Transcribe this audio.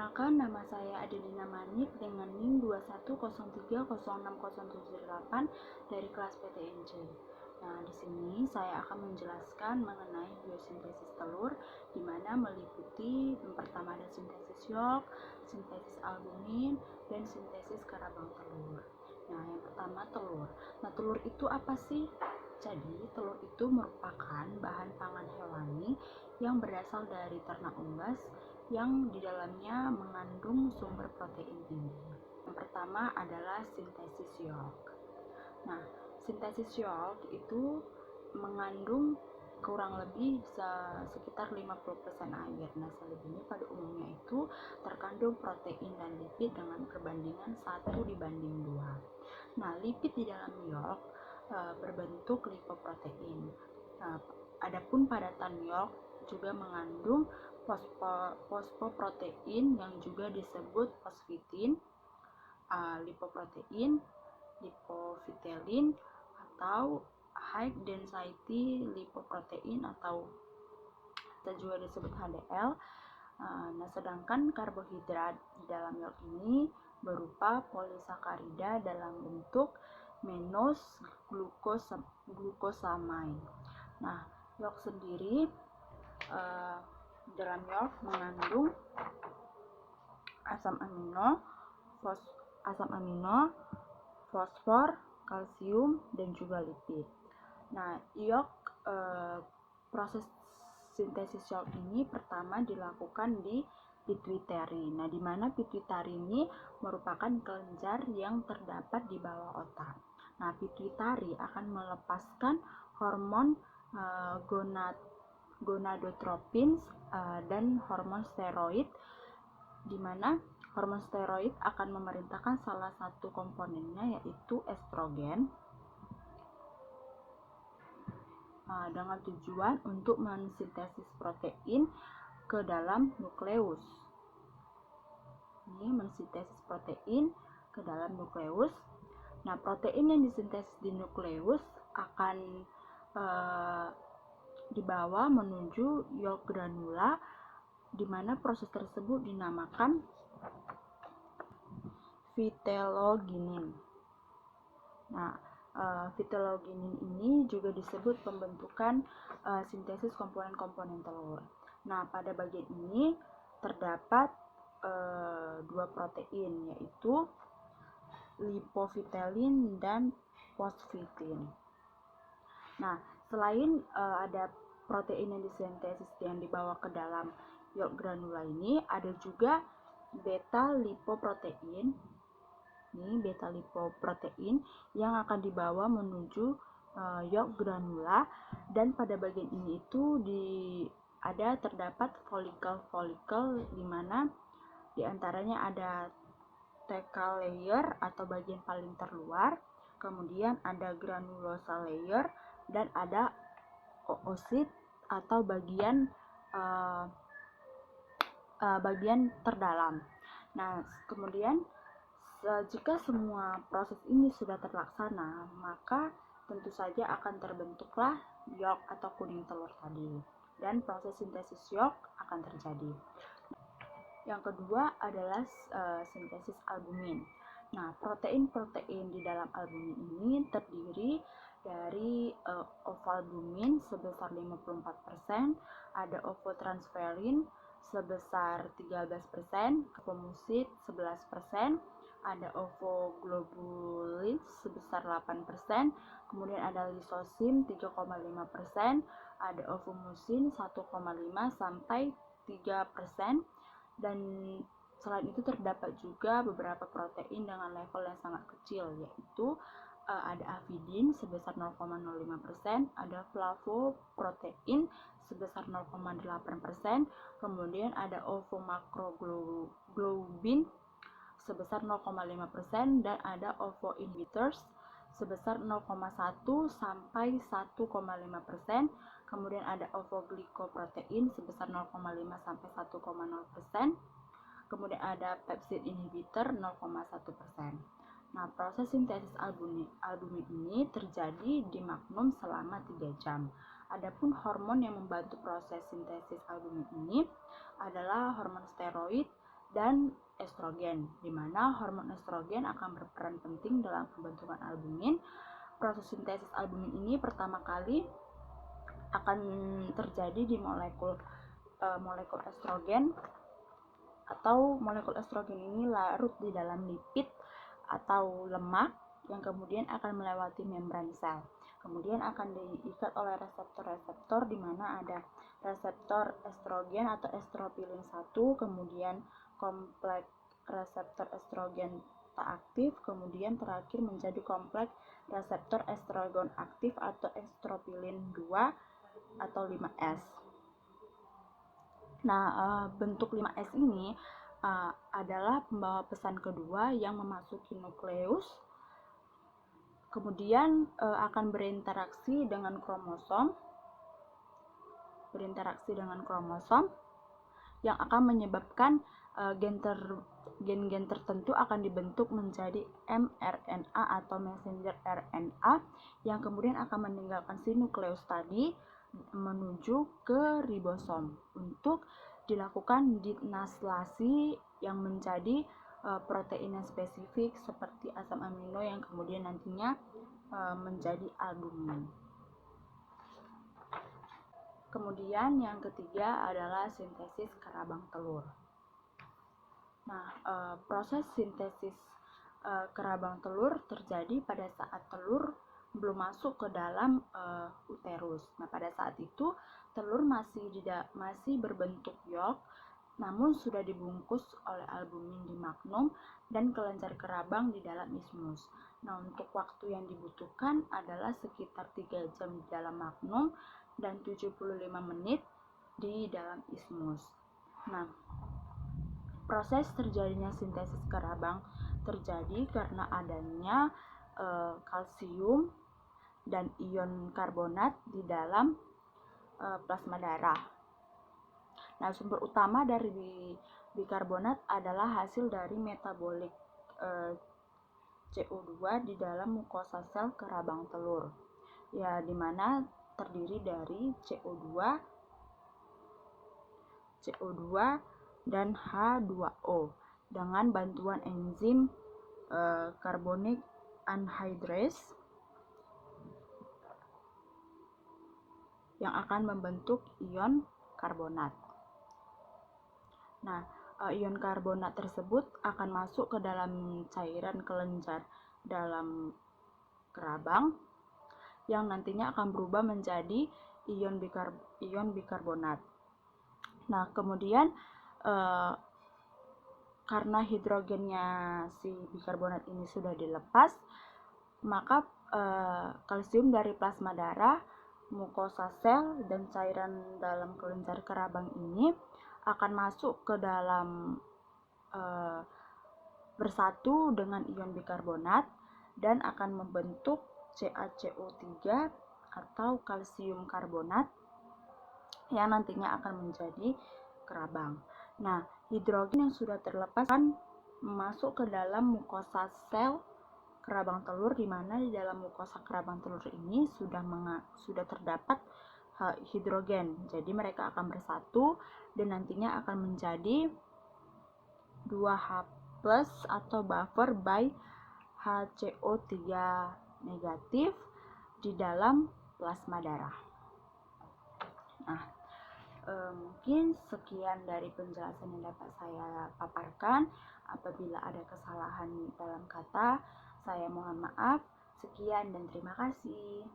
Perkenalkan, nama saya Adelina Manik dengan NIM 2103060778 dari kelas PTNJ. Nah, di sini saya akan menjelaskan mengenai biosintesis telur, di mana meliputi yang pertama ada sintesis yolk, sintesis albumin, dan sintesis karabang telur. Nah, yang pertama telur. Nah, telur itu apa sih? Jadi, telur itu merupakan bahan pangan hewani yang berasal dari ternak unggas yang di dalamnya mengandung sumber protein tinggi. Yang pertama adalah sintesis yolk. Nah, sintesis yolk itu mengandung kurang lebih sekitar 50% air. Nah, selebihnya pada umumnya itu terkandung protein dan lipid dengan perbandingan 1:2. Nah, lipid di dalam yolk berbentuk lipoprotein. Nah, adapun padatan yolk juga mengandung fosfoprotein yang juga disebut fosfitin, lipoprotein, lipofitelin, atau high density lipoprotein atau juga disebut HDL. Nah, sedangkan karbohidrat di dalam yolk ini berupa polisakarida dalam bentuk mannose glucosamine. Nah, yolk sendiri dalam yolk mengandung asam amino, fosfor, kalsium, dan juga lipid. Nah, proses sintesis yolk ini pertama dilakukan di pituitari. Nah, di mana pituitari ini merupakan kelenjar yang terdapat di bawah otak. Nah, pituitari akan melepaskan hormon gonadotropin dan hormon steroid, di mana hormon steroid akan memerintahkan salah satu komponennya yaitu estrogen dengan tujuan untuk mensintesis protein ke dalam nukleus. Ini mensintesis protein ke dalam nukleus. Nah, protein yang disintesis di nukleus akan dibawa menuju yolk granula, di mana proses tersebut dinamakan phytologinin. Nah, phytologinin ini juga disebut pembentukan sintesis komponen-komponen telur. Nah, pada bagian ini terdapat dua protein, yaitu lipofitelin dan fosfitin. Nah, selain ada protein yang disintesis yang dibawa ke dalam yolk granula ini, ada juga beta lipoprotein. Ini beta lipoprotein yang akan dibawa menuju yolk granula, dan pada bagian ini itu terdapat folikel-folikel, di mana diantaranya ada thecal layer atau bagian paling terluar, kemudian ada granulosa layer, dan ada oosit atau bagian terdalam. Nah, kemudian jika semua proses ini sudah terlaksana, maka tentu saja akan terbentuklah yolk atau kuning telur tadi, dan proses sintesis yolk akan terjadi. Yang kedua adalah sintesis albumin. Nah, protein-protein di dalam albumin ini terdiri dari ovalbumin sebesar 54%, ada ovotransferin sebesar 13%, ovomucin 11%, ada ovoglobulin sebesar 8%, kemudian ada lisosim 3,5%, ada ovomucin 1,5 sampai 3%, dan selain itu terdapat juga beberapa protein dengan level yang sangat kecil, yaitu ada avidin sebesar 0,05%, ada flavoprotein sebesar 0,8%, kemudian ada ovomakroglobin sebesar 0,5%, dan ada ovoinhibitors sebesar 0,1 sampai 1,5%, kemudian ada ovoglycoprotein sebesar 0,5 sampai 1,0%, kemudian ada peptide inhibitor 0,1%. Nah, proses sintesis albumin ini terjadi di magnum selama 3 jam. Adapun hormon yang membantu proses sintesis albumin ini adalah hormon steroid dan estrogen, di mana hormon estrogen akan berperan penting dalam pembentukan albumin. Proses sintesis albumin ini pertama kali akan terjadi di molekul estrogen, atau molekul estrogen ini larut di dalam lipid atau lemak yang kemudian akan melewati membran sel. Kemudian akan diikat oleh reseptor-reseptor, di mana ada reseptor estrogen atau estropilin 1, kemudian kompleks reseptor estrogen tak aktif, kemudian terakhir menjadi kompleks reseptor estrogen aktif atau estropilin 2 atau 5S. Nah, bentuk 5S ini adalah pembawa pesan kedua yang memasuki nukleus, kemudian akan berinteraksi dengan kromosom yang akan menyebabkan gen-gen tertentu akan dibentuk menjadi mRNA atau messenger RNA, yang kemudian akan meninggalkan si nukleus tadi menuju ke ribosom untuk dilakukan dinaslasi yang menjadi protein yang spesifik seperti asam amino yang kemudian nantinya menjadi albumin. Kemudian yang ketiga adalah sintesis kerabang telur. Nah, proses sintesis kerabang telur terjadi pada saat telur belum masuk ke dalam uterus. Nah, pada saat itu telur masih berbentuk yolk, namun sudah dibungkus oleh albumin di magnum dan kelenjar kerabang di dalam ismus. Nah, untuk waktu yang dibutuhkan adalah sekitar 3 jam di dalam magnum dan 75 menit di dalam ismus. Nah, proses terjadinya sintesis kerabang terjadi karena adanya kalsium dan ion karbonat di dalam plasma darah. Nah, sumber utama dari bikarbonat adalah hasil dari metabolik CO2 di dalam mukosa sel kerabang telur, ya, dimana terdiri dari CO2 dan H2O dengan bantuan enzim carbonic anhydrase yang akan membentuk ion karbonat. Nah, ion karbonat tersebut akan masuk ke dalam cairan kelenjar dalam kerabang yang nantinya akan berubah menjadi ion bikarbonat. Nah, kemudian karena hidrogennya si bikarbonat ini sudah dilepas, maka kalsium dari plasma darah, mukosa sel, dan cairan dalam kelenjar kerabang ini akan masuk ke dalam bersatu dengan ion bikarbonat dan akan membentuk CaCO3 atau kalsium karbonat yang nantinya akan menjadi kerabang. Nah, hidrogen yang sudah terlepas akan masuk ke dalam mukosa sel kerabang telur, di mana di dalam mukosa kerabang telur ini sudah terdapat hidrogen. Jadi mereka akan bersatu dan nantinya akan menjadi 2H+ atau buffer by HCO3 negatif di dalam plasma darah. Nah, mungkin sekian dari penjelasan yang dapat saya paparkan. Apabila ada kesalahan dalam kata, saya mohon maaf. Sekian dan terima kasih.